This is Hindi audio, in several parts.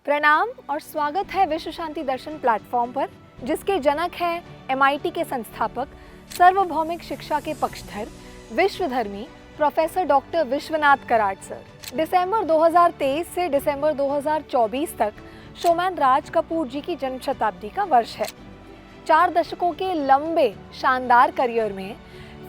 प्रणाम और स्वागत है विश्व शांति दर्शन प्लेटफॉर्म पर, जिसके जनक हैं MIT के संस्थापक, सार्वभौमिक शिक्षा के पक्षधर, विश्वधर्मी professor doctor Vishwanath Karad sir. दिसंबर 2023 से दिसंबर 2024 तक शोमैन राज कपूर जी की जन्म शताब्दी का वर्ष है। 4 दशकों के लंबे शानदार करियर में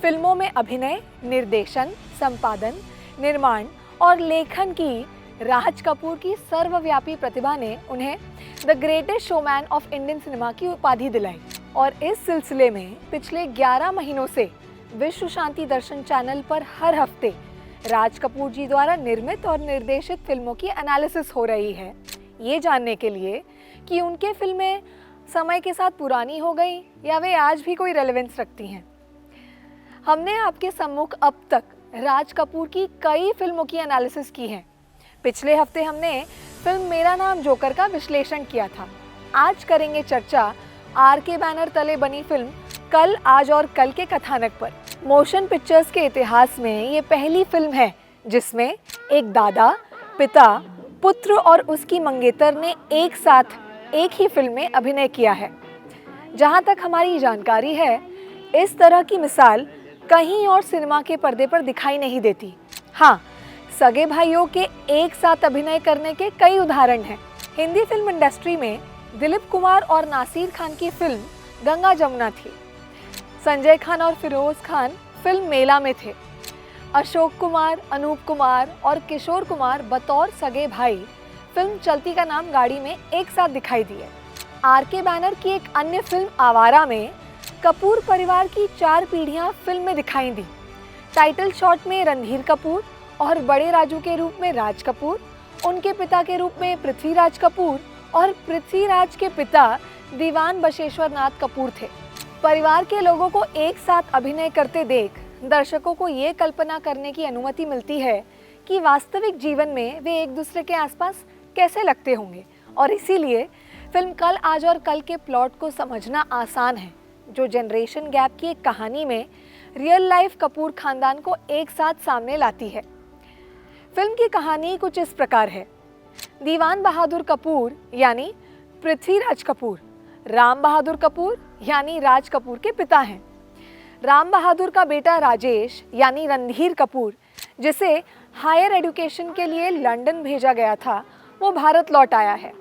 फिल्मों में अभिनय, निर्देशन, संपादन, निर्माण और लेखन की राज कपूर की सर्वव्यापी प्रतिभा ने उन्हें the greatest showman of Indian cinema की उपाधि दिलाई। और इस सिलसिले में पिछले 11 महीनों से विश्व शांति दर्शन चैनल पर हर हफ्ते राज कपूर जी द्वारा निर्मित और निर्देशित फिल्मों की एनालिसिस हो रही है, ये जानने के लिए कि उनके फिल्में समय के साथ पुरानी हो गई या वे आज भी कोई रेलेवेंस रखती हैं। हमने आपके सम्मुख अब तक राज कपूर की कई फिल्मों की एनालिसिस की है। पिछले हफ्ते हमने फिल्म मेरा नाम जोकर का विश्लेषण किया था। आज करेंगे चर्चा RK बैनर तले बनी फिल्म कल, आज और कल के कथानक पर। मोशन पिक्चर्स के इतिहास में ये पहली फिल्म है जिसमें एक दादा, पिता, पुत्र और उसकी मंगेतर ने एक साथ एक ही फिल्म में अभिनय किया है। जहाँ तक हमारी जानकारी है, इस तरह की मिसाल कहीं और सिनेमा के पर्दे पर दिखाई नहीं देती। हाँ, सगे भाइयों के एक साथ अभिनय करने के कई उदाहरण हैं। हिंदी फिल्म इंडस्ट्री में दिलीप कुमार और नासिर खान की फिल्म गंगा जमुना थी। संजय खान और फिरोज खान फिल्म मेला में थे। अशोक कुमार, अनूप कुमार और किशोर कुमार बतौर सगे भाई फिल्म चलती का नाम गाड़ी में एक साथ दिखाई दिए। RK बैनर की एक अन्य फिल्म आवारा में कपूर परिवार की 4 पीढ़ियां फिल्म में दिखाई दी। टाइटल शॉट में रणधीर कपूर और बड़े राजू के रूप में राज कपूर, उनके पिता के रूप में पृथ्वीराज कपूर और पृथ्वीराज के पिता दीवान बशेश्वर नाथ कपूर थे। परिवार के लोगों को एक साथ अभिनय करते देख दर्शकों को ये कल्पना करने की अनुमति मिलती है कि वास्तविक जीवन में वे एक दूसरे के आसपास कैसे लगते होंगे, और इसीलिए फिल्म कल, आज और कल के प्लॉट को समझना आसान है, जो जनरेशन गैप की एक कहानी में रियल लाइफ कपूर खानदान को एक साथ सामने लाती है। फिल्म की कहानी कुछ इस प्रकार है। दीवान बहादुर कपूर यानी पृथ्वीराज कपूर राम बहादुर कपूर यानी राज कपूर के पिता हैं। राम बहादुर का बेटा राजेश यानी रणधीर कपूर, जिसे हायर एजुकेशन के लिए लंदन भेजा गया था, वो भारत लौट आया है।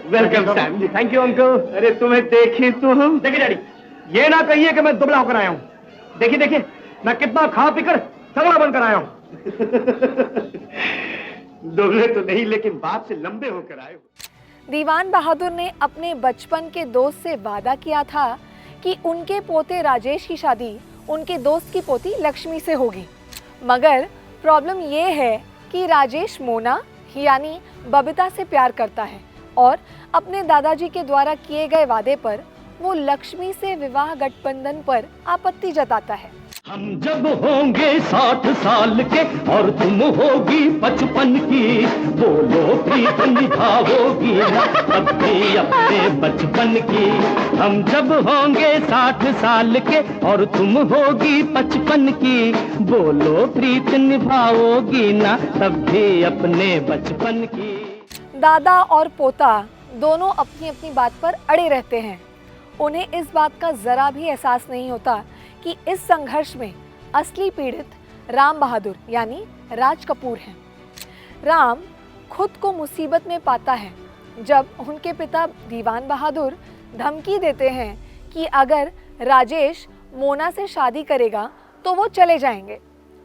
Welcome Sam. Thank you uncle. अरे तुम्हें देखी तो हम देखिए डैडी, ये ना कहिए कि मैं दुबला होकर आया हूँ। देखिए देखिए मैं कितना खा पीकर तगड़ा बनकर आया हूँ। दुबले तो नहीं, लेकिन बाप से लंबे होकर आए हो। दीवान बहादुर ने अपने बचपन के दोस्त से वादा किया था कि उनके पोते राजेश की शादी उनके दोस्त की पोती लक्ष्मी से होगी। मगर प्रॉब्लम ये है कि राजेश मोना यानी बबीता से प्यार करता है और अपने दादाजी के द्वारा किए गए वादे पर वो लक्ष्मी से विवाह गठबंधन पर आपत्ति जताता है। हम जब होंगे 60 साल के और तुम होगी 55 की, बोलो प्रीत निभाओगी ना तब भी अपने बचपन की। हम जब होंगे 60 साल के और तुम होगी 55 की, बोलो प्रीत निभाओगी ना तब भी अपने बचपन की। दादा और पोता दोनों अपनी अपनी बात पर अड़े रहते हैं। उन्हें इस बात का जरा भी एहसास नहीं होता कि इस संघर्ष में असली पीड़ित राम बहादुर यानी राज कपूर हैं। राम खुद को मुसीबत में पाता है जब उनके पिता दीवान बहादुर धमकी देते हैं कि अगर राजेश मोना से शादी करेगा तो वो चले जाएंगे।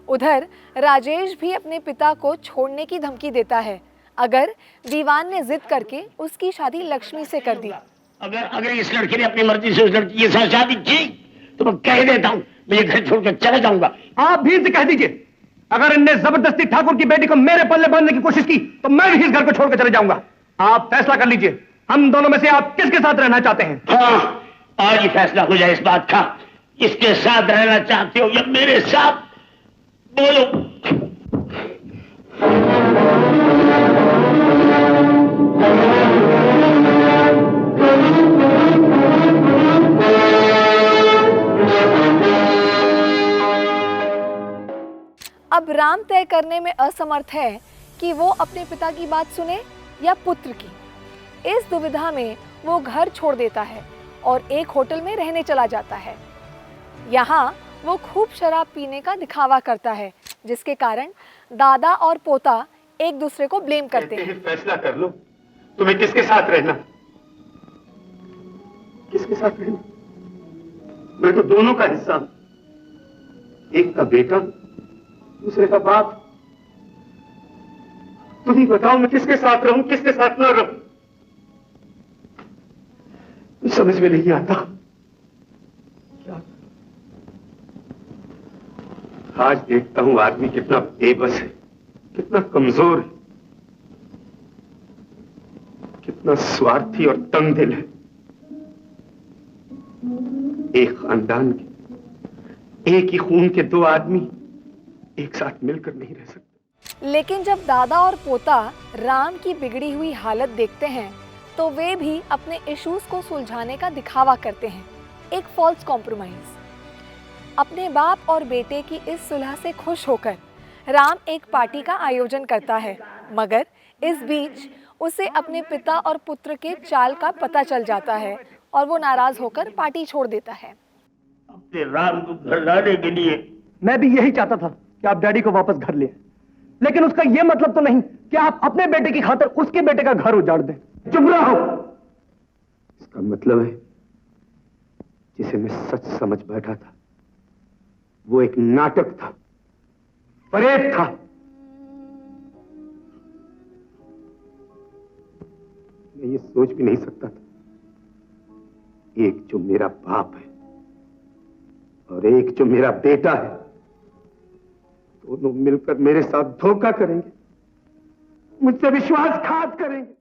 उधर राजेश भी अपने पिता को छोड़ने की धमकी देता है अगर दीवान ने जिद करके उसकी शादी लक्ष्मी से कर दी। अगर इस लड़के ने अपनी मर्जी से उस लड़की के साथ शादी की तो मैं कह देता हूँ, मैं ये घर छोड़कर चला जाऊंगा। आप भी इसे कह दीजिए, अगर इनने जबरदस्ती ठाकुर की बेटी को मेरे पल्ले बांधने की कोशिश की तो मैं भी इस घर को छोड़कर चले जाऊंगा। आप फैसला कर लीजिए, हम दोनों में से आप किसके साथ रहना चाहते हैं? हाँ, आज ही फैसला हो जाए इस बात का। इसके साथ रहना चाहते हो या मेरे साथ? बोलो। राम तय करने में असमर्थ है कि वो अपने पिता की बात सुने या पुत्र की। इस दुविधा में वो घर छोड़ देता है और एक होटल में रहने चला जाता है। यहाँ वो खूब शराब पीने का दिखावा करता है, जिसके कारण दादा और पोता एक दूसरे को ब्लेम करते हैं। फैसला कर लो, तुम्हें किसके साथ रहना, किसके साथ रहना। मैं तो दोनों का हिस्सा हूं, एक का बेटा, दूसरे का बाप। तुम ही बताओ मैं किसके साथ रहूं, किसके साथ न रहूं। समझ में नहीं आता क्या। आज देखता हूं आदमी कितना बेबस है, कितना कमजोर है, कितना स्वार्थी और तंगदिल है। एक खानदान के, एक ही खून के दो आदमी एक साथ मिलकर नहीं रह सकते। लेकिन जब दादा और पोता राम की बिगड़ी हुई हालत देखते हैं तो वे भी अपने इश्यूज को सुलझाने का दिखावा करते हैं, एक फॉल्स कॉम्प्रोमाइज। अपने बाप और बेटे की इस सुलह से खुश होकर राम एक पार्टी का आयोजन करता है, मगर इस बीच उसे अपने पिता और पुत्र के चाल का पता चल जाता है और वो नाराज होकर पार्टी छोड़ देता है। अपने राम को घर लाने के लिए मैं भी यही चाहता था कि आप डैडी को वापस घर ले आए, लेकिन उसका यह मतलब तो नहीं कि आप अपने बेटे की खातिर उसके बेटे का घर उजाड़ दें। चुप रहो। इसका मतलब है जिसे मैं सच समझ बैठा था वो एक नाटक था, परेड था। मैं ये सोच भी नहीं सकता था एक जो मेरा बाप है और एक जो मेरा बेटा है, दोनों मिलकर मेरे साथ धोखा करेंगे, मुझसे विश्वासघात करेंगे।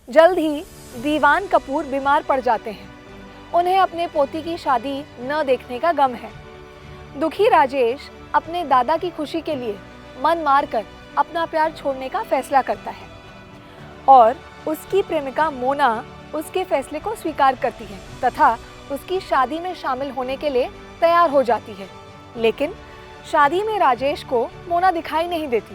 जल्द ही दीवान कपूर बीमार पड़ जाते हैं। उन्हें अपने पोती की शादी न देखने का गम है। दुखी राजेश अपने दादा की खुशी के लिए मन मारकर अपना प्यार छोड़ने का फैसला करता है और उसकी प्रेमिका मोना उसके फैसले को स्वीकार करती है तथा उसकी शादी में शामिल होने के लिए तैयार हो जाती है। लेकिन शादी में राजेश को मोना दिखाई नहीं देती।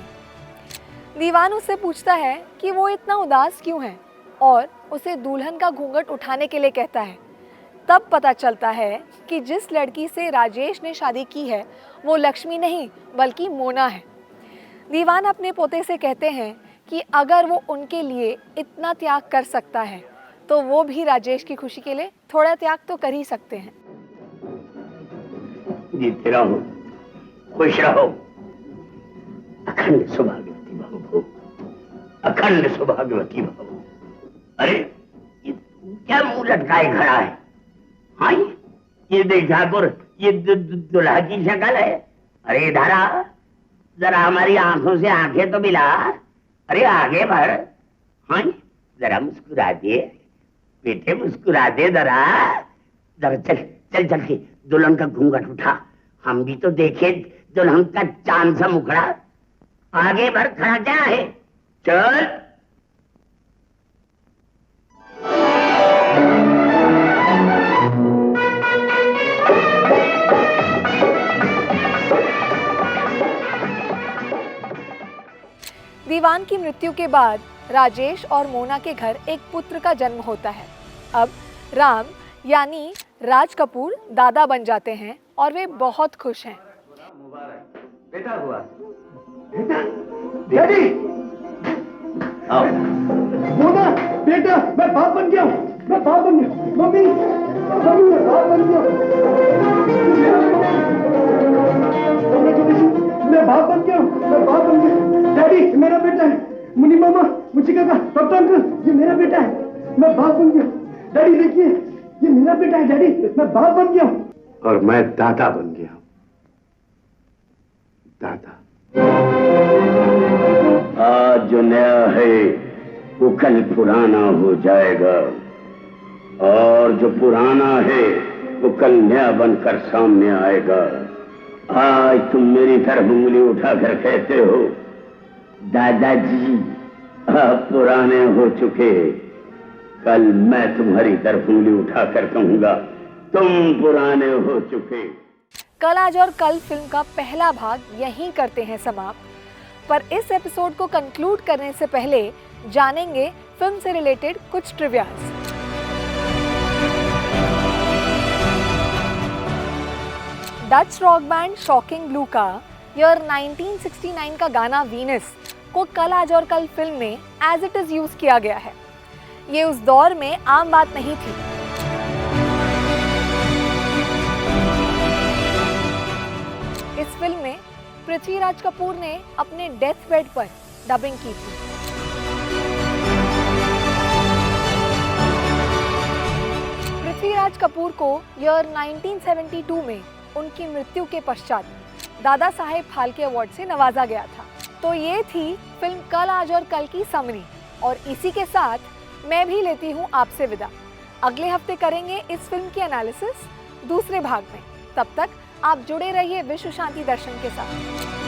दीवान उससे पूछता है कि वो इतना उदास क्यों है और उसे दुल्हन का घूंघट उठाने के लिए कहता है। तब पता चलता है कि जिस लड़की से राजेश ने शादी की है वो लक्ष्मी नहीं बल्कि मोना है। दीवान अपने पोते से कहते हैं कि अगर वो उनके लिए इतना त्याग कर सकता है तो वो भी राजेश की खुशी के लिए थोड़ा त्याग तो कर ही सकते हैं। जीते रहो, खुश रहो, अखंड सौभाग्यवती भव, अखंड सौभाग्यवती भव। अरे ये क्या मुंह लटकाए खड़ा है? हाँ ये देख ठाकुर, ये दुल्हा की शक्ल है। अरे इधर आ, जरा हमारी आंखों से आंखें तो मिला। अरे आगे बढ़। हाँ जरा मुस्कुरा दे बेटे, मुस्कुरा दे जरा। जरा चल चल चल के दुल्हन का घूंघट उठा, हम भी तो देखे दुल्हन का चांद सा मुखड़ा। आगे बढ़, खड़ा क्या है? चल। दीवान की मृत्यु के बाद राजेश और मोना के घर एक पुत्र का जन्म होता है। अब राम यानी राज कपूर दादा बन जाते हैं और वे बहुत खुश हैं। बेटा हुआ, बेटा, डैडी, आओ। मोना, बेटा, मैं बाप बन गया हूँ, मैं बाप बन गया। मम्मी, मम्मी, मैं बाप बन गया। मैं बाप बन गया हूँ, मैं बाप बन गया। डैडी, मेरा बेटा है। मुन्नी मामा, मुझे काका, डॉक्टर अंकल, ये मेरा बेटा है। मैं बाप बन गया। डैडी देखिए, ये मेरा बेटा है। डैडी, मैं बाप बन गया हूँ और मैं दादा बन गया हूँ। दादा। आज जो नया है वो कल पुराना हो जाएगा और जो पुराना है वो कल नया बनकर सामने आएगा। आज तुम मेरी तरफ उंगली उठाकर कहते हो दादाजी आप पुराने हो चुके, कल मैं तुम्हारी तरफ उंगली उठाकर कहूंगा तुम पुराने हो चुके। कल आज और कल फिल्म का पहला भाग यहीं करते हैं समाप्त। पर इस एपिसोड को कंक्लूड करने से पहले जानेंगे फिल्म से रिलेटेड कुछ trivias. Dutch rock band shocking blue का ईयर 1969 का गाना वीनस को कल आज और कल फिल्म में एज इट इज यूज किया गया है। ये उस दौर में आम बात नहीं थी। इस फिल्म में पृथ्वीराज कपूर ने अपने डेथ बेड पर डबिंग की थी। पृथ्वीराज कपूर को ईयर 1972 में उनकी मृत्यु के पश्चात दादा साहेब फाल्के अवार्ड से नवाजा गया था। तो ये थी फिल्म कल आज और कल की समरी, और इसी के साथ मैं भी लेती हूँ आपसे विदा। अगले हफ्ते करेंगे इस फिल्म की एनालिसिस दूसरे भाग में। तब तक आप जुड़े रहिए विश्व शांति दर्शन के साथ।